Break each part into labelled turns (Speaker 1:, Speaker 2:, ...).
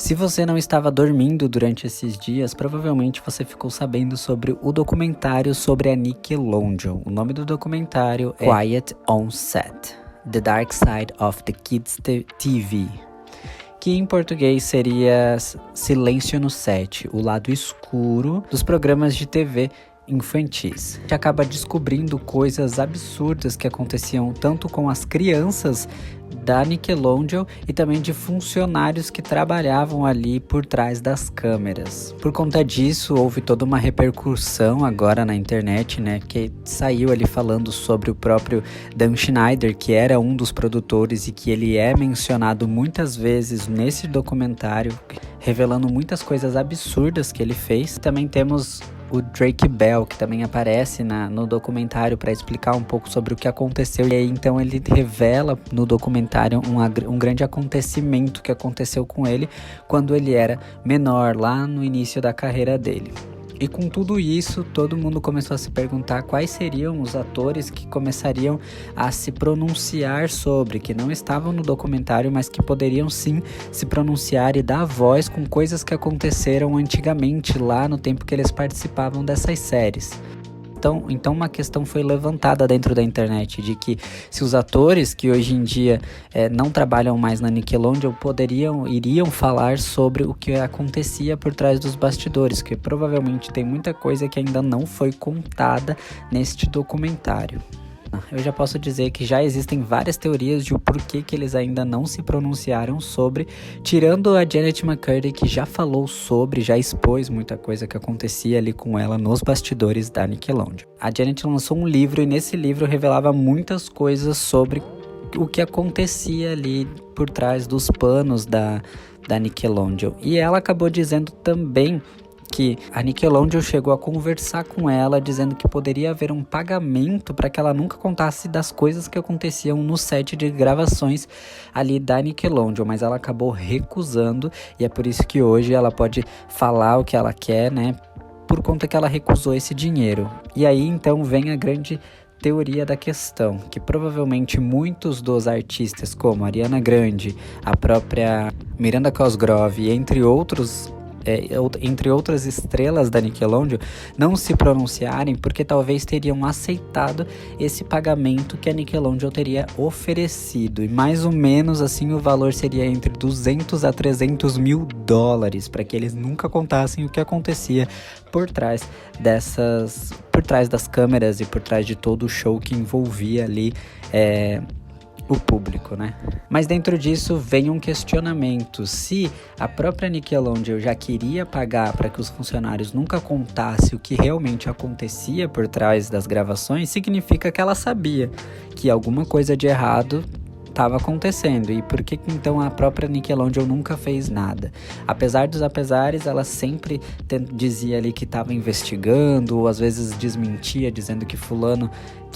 Speaker 1: Se você não estava dormindo durante esses dias, provavelmente você ficou sabendo sobre o documentário sobre a Nickelodeon. O nome do documentário é Quiet on Set: The Dark Side of the Kids TV, que em português seria Silêncio no Set, o lado escuro dos programas de TV infantis. A gente acaba descobrindo coisas absurdas que aconteciam tanto com as crianças da Nickelodeon e também de funcionários que trabalhavam ali por trás das câmeras. Por conta disso, houve toda uma repercussão agora na internet, né, que saiu ali falando sobre o próprio Dan Schneider, que era um dos produtores e que ele é mencionado muitas vezes nesse documentário, revelando muitas coisas absurdas que ele fez. Também temos o Drake Bell, que também aparece no documentário para explicar um pouco sobre o que aconteceu. E aí, então, ele revela no documentário um grande acontecimento que aconteceu com ele quando ele era menor, lá no início da carreira dele. E com tudo isso, todo mundo começou a se perguntar quais seriam os atores que começariam a se pronunciar sobre, que não estavam no documentário, mas que poderiam sim se pronunciar e dar voz com coisas que aconteceram antigamente, lá no tempo que eles participavam dessas séries. Então uma questão foi levantada dentro da internet de que se os atores que hoje em dia não trabalham mais na Nickelodeon iriam falar sobre o que acontecia por trás dos bastidores, que provavelmente tem muita coisa que ainda não foi contada neste documentário. Eu já posso dizer que já existem várias teorias de o porquê que eles ainda não se pronunciaram sobre, tirando a Janet McCurdy, que já falou sobre, já expôs muita coisa que acontecia ali com ela nos bastidores da Nickelodeon. A Janet lançou um livro e nesse livro revelava muitas coisas sobre o que acontecia ali por trás dos panos da Nickelodeon. E ela acabou dizendo também que a Nickelodeon chegou a conversar com ela, dizendo que poderia haver um pagamento para que ela nunca contasse das coisas que aconteciam no set de gravações ali da Nickelodeon, mas ela acabou recusando, e é por isso que hoje ela pode falar o que ela quer, né, por conta que ela recusou esse dinheiro. E aí então vem a grande teoria da questão, que provavelmente muitos dos artistas, como Ariana Grande, a própria Miranda Cosgrove, entre outras estrelas da Nickelodeon, não se pronunciarem porque talvez teriam aceitado esse pagamento que a Nickelodeon teria oferecido, e mais ou menos assim o valor seria entre 200 a 300 mil dólares, para que eles nunca contassem o que acontecia por trás das câmeras e por trás de todo o show que envolvia ali o público, né? Mas dentro disso vem um questionamento: se a própria Nickelodeon já queria pagar para que os funcionários nunca contassem o que realmente acontecia por trás das gravações, significa que ela sabia que alguma coisa de errado estava acontecendo. E por que então a própria Nickelodeon nunca fez nada? Apesar dos apesares, ela sempre dizia ali que estava investigando, ou às vezes desmentia, dizendo que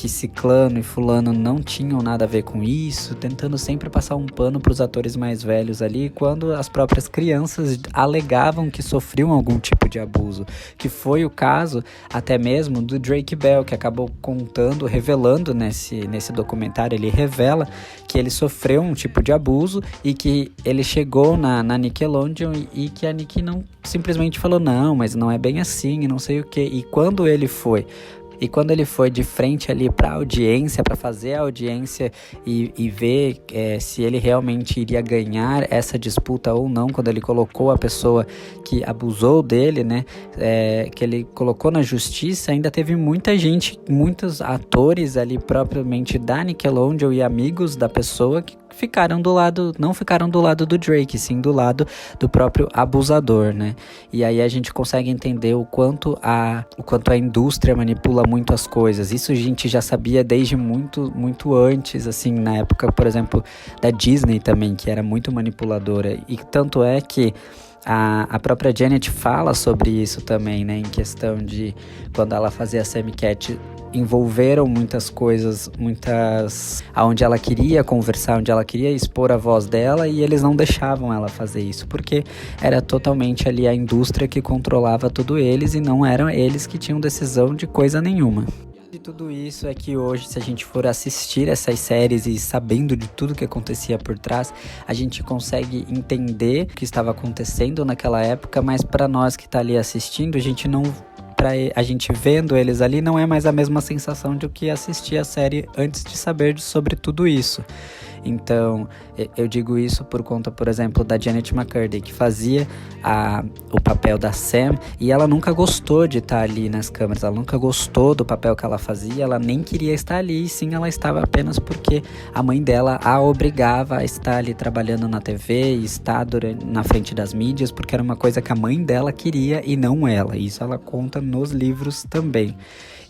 Speaker 1: ciclano e fulano não tinham nada a ver com isso, tentando sempre passar um pano para os atores mais velhos ali, quando as próprias crianças alegavam que sofriam algum tipo de abuso, que foi o caso até mesmo do Drake Bell, que acabou revelando nesse documentário. Ele revela que ele sofreu um tipo de abuso e que ele chegou na Nickelodeon e que a Nick não simplesmente falou: não, mas não é bem assim, não sei o que. E quando ele foi de frente ali para a audiência, para fazer a audiência e ver se ele realmente iria ganhar essa disputa ou não, quando ele colocou a pessoa que abusou dele, né, que ele colocou na justiça, ainda teve muita gente, muitos atores ali propriamente da Nickelodeon e amigos da pessoa que não ficaram do lado do Drake, sim do lado do próprio abusador, né? E aí a gente consegue entender o quanto a indústria manipula muito as coisas. Isso a gente já sabia desde muito, muito antes, assim, na época, por exemplo, da Disney também, que era muito manipuladora. E tanto é que a própria Janet fala sobre isso também, né? Em questão de quando ela fazia a Sammy Cat, envolveram muitas coisas, aonde ela queria conversar, onde ela queria expor a voz dela, e eles não deixavam ela fazer isso, porque era totalmente ali a indústria que controlava tudo eles, e não eram eles que tinham decisão de coisa nenhuma. tudo isso é que hoje, se a gente for assistir essas séries e sabendo de tudo que acontecia por trás, a gente consegue entender o que estava acontecendo naquela época, mas para nós que tá ali assistindo, a gente vendo eles ali, não é mais a mesma sensação de o que assistir a série antes de saber sobre tudo isso. Então, eu digo isso por conta, por exemplo, da Janet McCurdy, que fazia o papel da Sam, e ela nunca gostou de estar ali nas câmeras, ela nunca gostou do papel que ela fazia, ela nem queria estar ali, e sim, ela estava apenas porque a mãe dela a obrigava a estar ali trabalhando na TV e estar na frente das mídias, porque era uma coisa que a mãe dela queria e não ela. Isso ela conta nos livros também.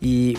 Speaker 1: E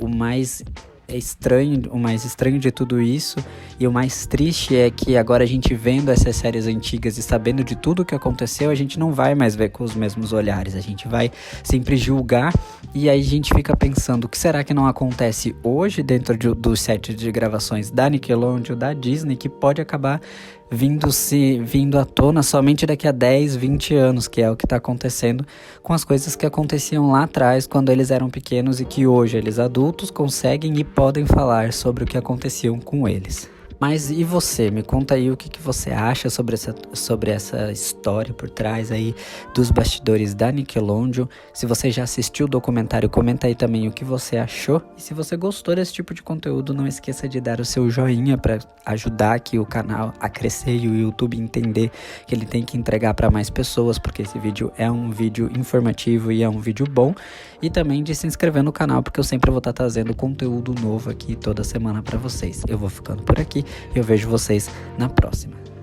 Speaker 1: o mais estranho de tudo isso e o mais triste é que agora a gente vendo essas séries antigas e sabendo de tudo o que aconteceu, a gente não vai mais ver com os mesmos olhares, a gente vai sempre julgar, e aí a gente fica pensando, o que será que não acontece hoje dentro do set de gravações da Nickelodeon, da Disney, que pode acabar vindo à tona somente daqui a 10, 20 anos, que é o que está acontecendo com as coisas que aconteciam lá atrás, quando eles eram pequenos, e que hoje eles adultos conseguem e podem falar sobre o que aconteciam com eles. Mas e você? Me conta aí o que você acha sobre essa história por trás aí dos bastidores da Nickelodeon. Se você já assistiu o documentário, comenta aí também o que você achou. E se você gostou desse tipo de conteúdo, não esqueça de dar o seu joinha para ajudar aqui o canal a crescer e o YouTube entender que ele tem que entregar para mais pessoas, porque esse vídeo é um vídeo informativo e é um vídeo bom. E também de se inscrever no canal, porque eu sempre vou estar trazendo conteúdo novo aqui toda semana para vocês. Eu vou ficando por aqui e eu vejo vocês na próxima.